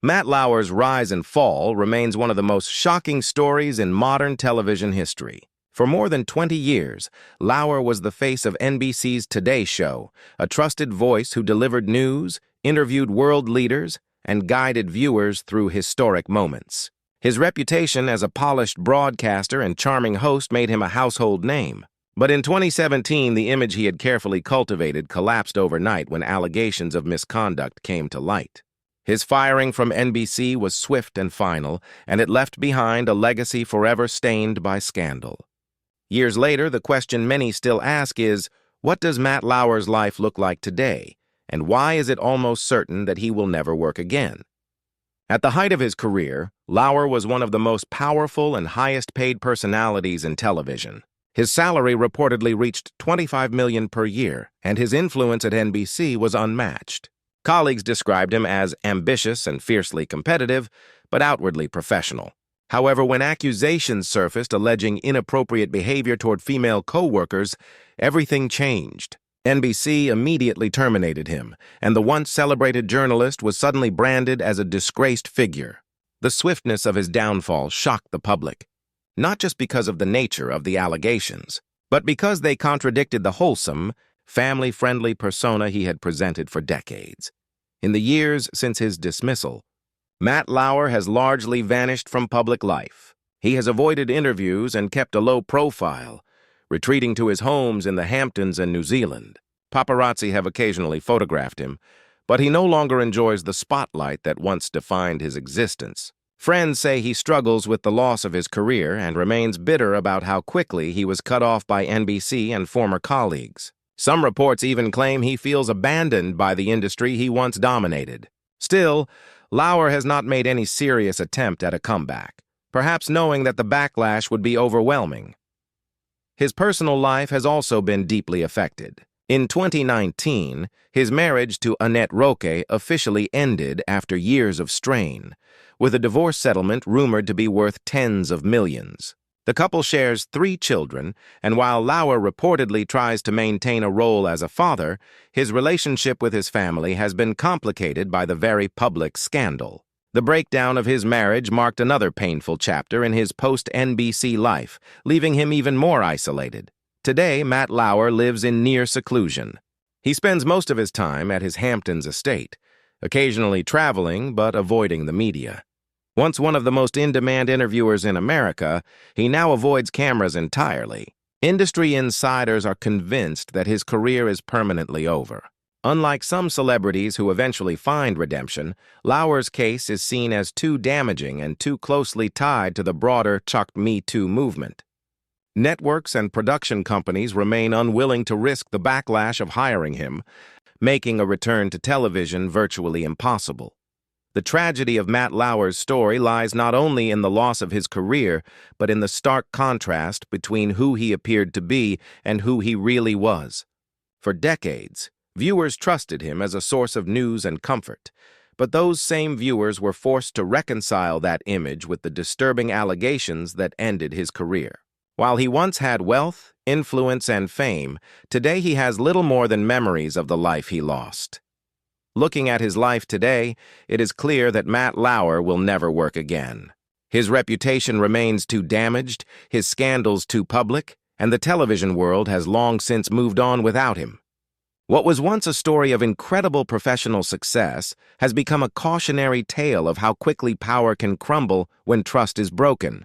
Matt Lauer's rise and fall remains one of the most shocking stories in modern television history. For more than 20 years, Lauer was the face of NBC's Today Show, a trusted voice who delivered news, interviewed world leaders, and guided viewers through historic moments. His reputation as a polished broadcaster and charming host made him a household name. But in 2017, the image he had carefully cultivated collapsed overnight when allegations of misconduct came to light. His firing from NBC was swift and final, and it left behind a legacy forever stained by scandal. Years later, the question many still ask is, what does Matt Lauer's life look like today, and why is it almost certain that he will never work again? At the height of his career, Lauer was one of the most powerful and highest-paid personalities in television. His salary reportedly reached $25 million per year, and his influence at NBC was unmatched. Colleagues described him as ambitious and fiercely competitive, but outwardly professional. However, when accusations surfaced alleging inappropriate behavior toward female co-workers, everything changed. NBC immediately terminated him, and the once celebrated journalist was suddenly branded as a disgraced figure. The swiftness of his downfall shocked the public, not just because of the nature of the allegations, but because they contradicted the wholesome, family-friendly persona he had presented for decades. In the years since his dismissal, Matt Lauer has largely vanished from public life. He has avoided interviews and kept a low profile, retreating to his homes in the Hamptons and New Zealand. Paparazzi have occasionally photographed him, but he no longer enjoys the spotlight that once defined his existence. Friends say he struggles with the loss of his career and remains bitter about how quickly he was cut off by NBC and former colleagues. Some reports even claim he feels abandoned by the industry he once dominated. Still, Lauer has not made any serious attempt at a comeback, perhaps knowing that the backlash would be overwhelming. His personal life has also been deeply affected. In 2019, his marriage to Annette Roque officially ended after years of strain, with a divorce settlement rumored to be worth tens of millions. The couple shares 3 children, and while Lauer reportedly tries to maintain a role as a father, his relationship with his family has been complicated by the very public scandal. The breakdown of his marriage marked another painful chapter in his post-NBC life, leaving him even more isolated. Today, Matt Lauer lives in near seclusion. He spends most of his time at his Hamptons estate, occasionally traveling but avoiding the media. Once one of the most in-demand interviewers in America, he now avoids cameras entirely. Industry insiders are convinced that his career is permanently over. Unlike some celebrities who eventually find redemption, Lauer's case is seen as too damaging and too closely tied to the broader Chuck Me Too movement. Networks and production companies remain unwilling to risk the backlash of hiring him, making a return to television virtually impossible. The tragedy of Matt Lauer's story lies not only in the loss of his career, but in the stark contrast between who he appeared to be and who he really was. For decades, viewers trusted him as a source of news and comfort, but those same viewers were forced to reconcile that image with the disturbing allegations that ended his career. While he once had wealth, influence, and fame, today he has little more than memories of the life he lost. Looking at his life today, it is clear that Matt Lauer will never work again. His reputation remains too damaged, his scandals too public, and the television world has long since moved on without him. What was once a story of incredible professional success has become a cautionary tale of how quickly power can crumble when trust is broken.